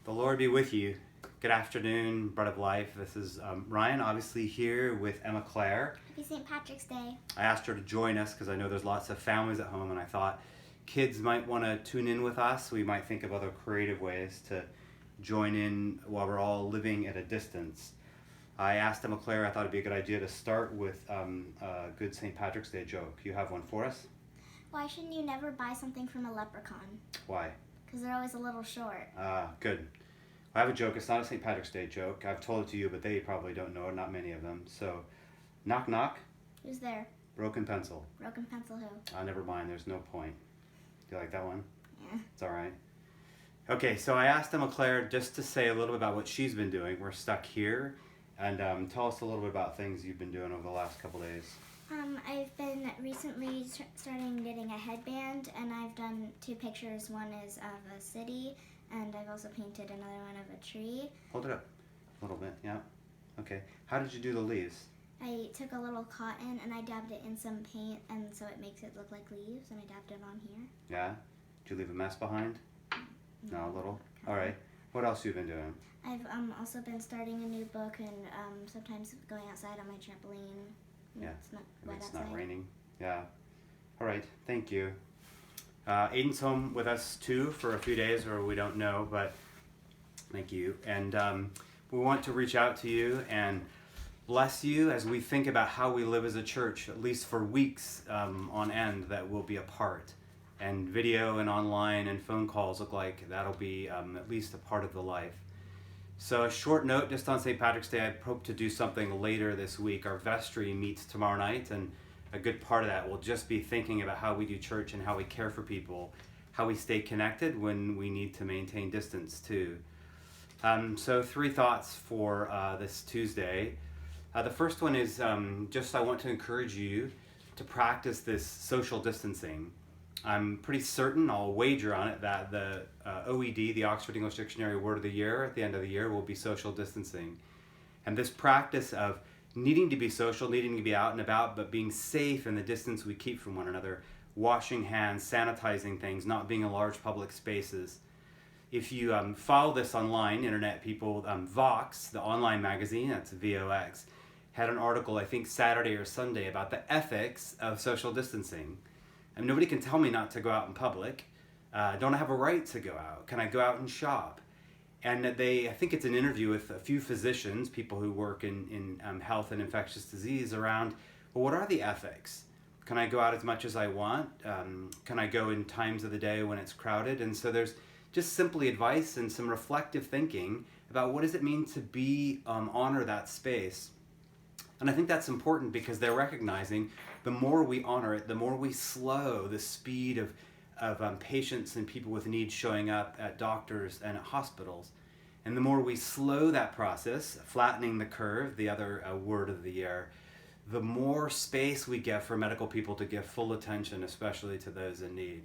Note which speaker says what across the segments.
Speaker 1: The Lord be with you. Good afternoon, Bread of Life. This is Ryan, obviously here with Emma Claire.
Speaker 2: Happy St. Patrick's Day.
Speaker 1: I asked her to join us because I know there's lots of families at home, and I thought kids might want to tune in with us. We might think of other creative ways to join in while we're all living at a distance. I asked Emma Claire, I thought it'd be a good idea to start with a good St. Patrick's Day joke. You have one for us?
Speaker 2: Why shouldn't you never buy something from a leprechaun?
Speaker 1: Why?
Speaker 2: Because they're always a little short.
Speaker 1: Good. I have a joke. It's not a St. Patrick's Day joke. I've told it to you, but they probably don't know it, not many of them. So, knock knock.
Speaker 2: Who's there?
Speaker 1: Broken pencil.
Speaker 2: Broken pencil who?
Speaker 1: Never mind, there's no point. Do you like that one?
Speaker 2: Yeah.
Speaker 1: It's all right. Okay, so I asked Emma Claire just to say a little bit about what she's been doing. We're stuck here. And tell us a little bit about things you've been doing over the last couple days.
Speaker 2: I've been recently starting getting a headband, and I've done 2 pictures. One is of a city, and I've also painted another one of a tree.
Speaker 1: Hold it up a little bit, yeah. Okay. How did you do the leaves?
Speaker 2: I took a little cotton and I dabbed it in some paint, and so it makes it look like leaves, and I dabbed it on here.
Speaker 1: Yeah? Did you leave a mess behind? No, a little? All right. What else have you been doing?
Speaker 2: I've also been starting a new book and sometimes going outside on my trampoline.
Speaker 1: Yeah.
Speaker 2: It's not
Speaker 1: If
Speaker 2: wet
Speaker 1: it's
Speaker 2: outside.
Speaker 1: not raining. Yeah. All right. Thank you. Aiden's home with us too for a few days, or we don't know, but thank you. And we want to reach out to you and bless you as we think about how we live as a church, at least for weeks on end that we'll be apart. And video and online and phone calls look like that'll be at least a part of the life. So a short note, just on St. Patrick's Day, I hope to do something later this week. Our vestry meets tomorrow night, and a good part of that will just be thinking about how we do church and how we care for people, how we stay connected when we need to maintain distance too. So 3 thoughts for this Tuesday. The first one is just I want to encourage you to practice this social distancing. I'm pretty certain, I'll wager on it, that the OED, the Oxford English Dictionary Word of the Year, at the end of the year will be social distancing. And this practice of needing to be social, needing to be out and about, but being safe in the distance we keep from one another, washing hands, sanitizing things, not being in large public spaces. If you follow this online, internet people, Vox, the online magazine, that's VOX, had an article, I think Saturday or Sunday, about the ethics of social distancing. And nobody can tell me not to go out in public. Don't I have a right to go out? Can I go out and shop? And I think it's an interview with a few physicians, people who work in health and infectious disease around, well, what are the ethics? Can I go out as much as I want? Can I go in times of the day when it's crowded? And so there's just simply advice and some reflective thinking about what does it mean to be, honor that space. And I think that's important because they're recognizing the more we honor it, the more we slow the speed of patients and people with needs showing up at doctors and at hospitals. And the more we slow that process, flattening the curve, the other word of the year, the more space we give for medical people to give full attention, especially to those in need.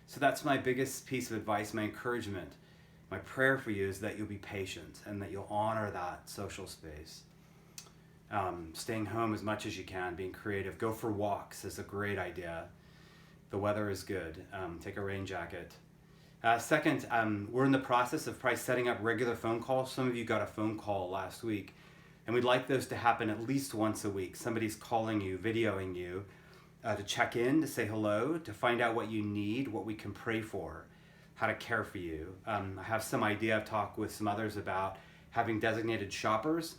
Speaker 1: So that's my biggest piece of advice, my encouragement. My prayer for you is that you'll be patient and that you'll honor that social space. Staying home as much as you can, being creative. Go for walks is a great idea. The weather is good. Take a rain jacket. Second, we're in the process of probably setting up regular phone calls. Some of you got a phone call last week, and we'd like those to happen at least once a week. Somebody's calling you, videoing you, to check in, to say hello, to find out what you need, what we can pray for, how to care for you. I have some idea. I've talked with some others about having designated shoppers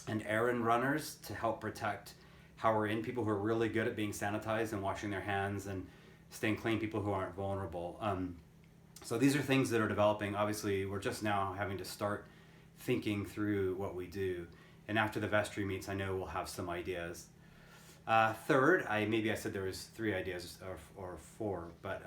Speaker 1: and errand runners to help protect how we're in, people who are really good at being sanitized and washing their hands and staying clean, people who aren't vulnerable. So these are things that are developing. Obviously, we're just now having to start thinking through what we do. And after the vestry meets, I know we'll have some ideas. Third, maybe I said there was 3 ideas or 4, but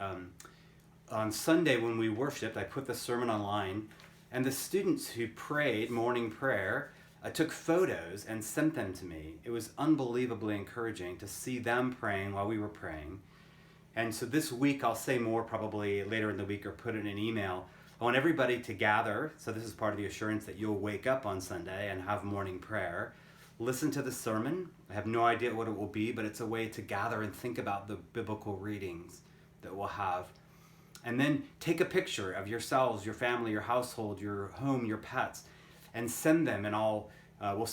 Speaker 1: on Sunday when we worshiped, I put the sermon online, and the students who prayed morning prayer took photos and sent them to me. It was unbelievably encouraging to see them praying while we were praying. And so this week, I'll say more probably later in the week or put it in an email. I want everybody to gather, so this is part of the assurance that you'll wake up on Sunday and have morning prayer. Listen to the sermon. I have no idea what it will be, but it's a way to gather and think about the biblical readings that we'll have. And then take a picture of yourselves, your family, your household, your home, your pets, and send them. And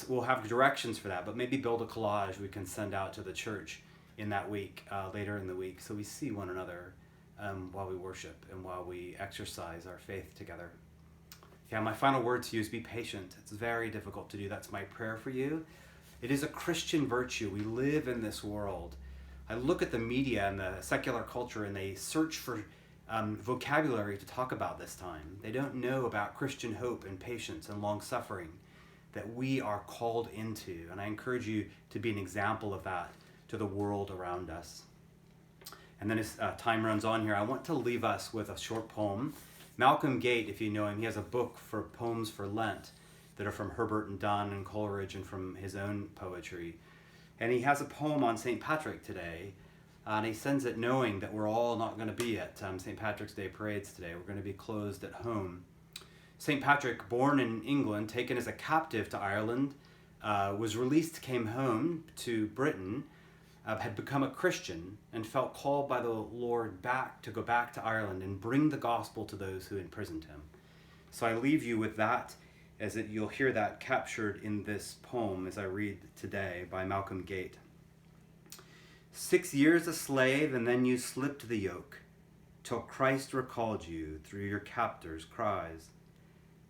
Speaker 1: we'll have directions for that, but maybe build a collage we can send out to the church in that week, later in the week, so we see one another while we worship and while we exercise our faith together. Yeah, my final word to you is be patient. It's very difficult to do. That's my prayer for you. It is a Christian virtue. We live in this world. I look at the media and the secular culture, and they search for vocabulary to talk about this time. They don't know about Christian hope and patience and long suffering that we are called into. And I encourage you to be an example of that to the world around us. And then as time runs on here, I want to leave us with a short poem. Malcolm Gate, if you know him, he has a book for poems for Lent that are from Herbert and Donne and Coleridge and from his own poetry. And he has a poem on St. Patrick today, and he sends it knowing that we're all not going to be at St. Patrick's Day parades today. We're going to be closed at home. St. Patrick, born in England, taken as a captive to Ireland, was released, came home to Britain, had become a Christian, and felt called by the Lord to go back to Ireland and bring the gospel to those who imprisoned him. So I leave you with that, you'll hear that captured in this poem as I read today by Malcolm Gate. 6 years a slave, and then you slipped the yoke, till Christ recalled you through your captor's cries.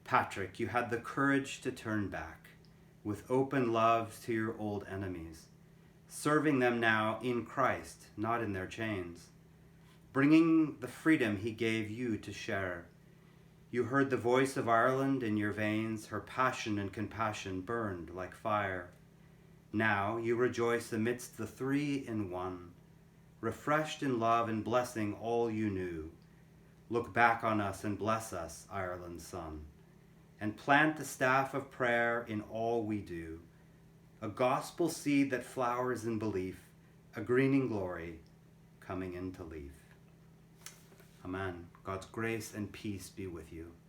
Speaker 1: Patrick, you had the courage to turn back, with open love to your old enemies, serving them now in Christ, not in their chains, bringing the freedom he gave you to share. You heard the voice of Ireland in your veins, her passion and compassion burned like fire. Now you rejoice amidst the three in one, refreshed in love and blessing all you knew. Look back on us and bless us, Ireland's son, and plant the staff of prayer in all we do, a gospel seed that flowers in belief, a greening glory coming into leaf. Amen. God's grace and peace be with you.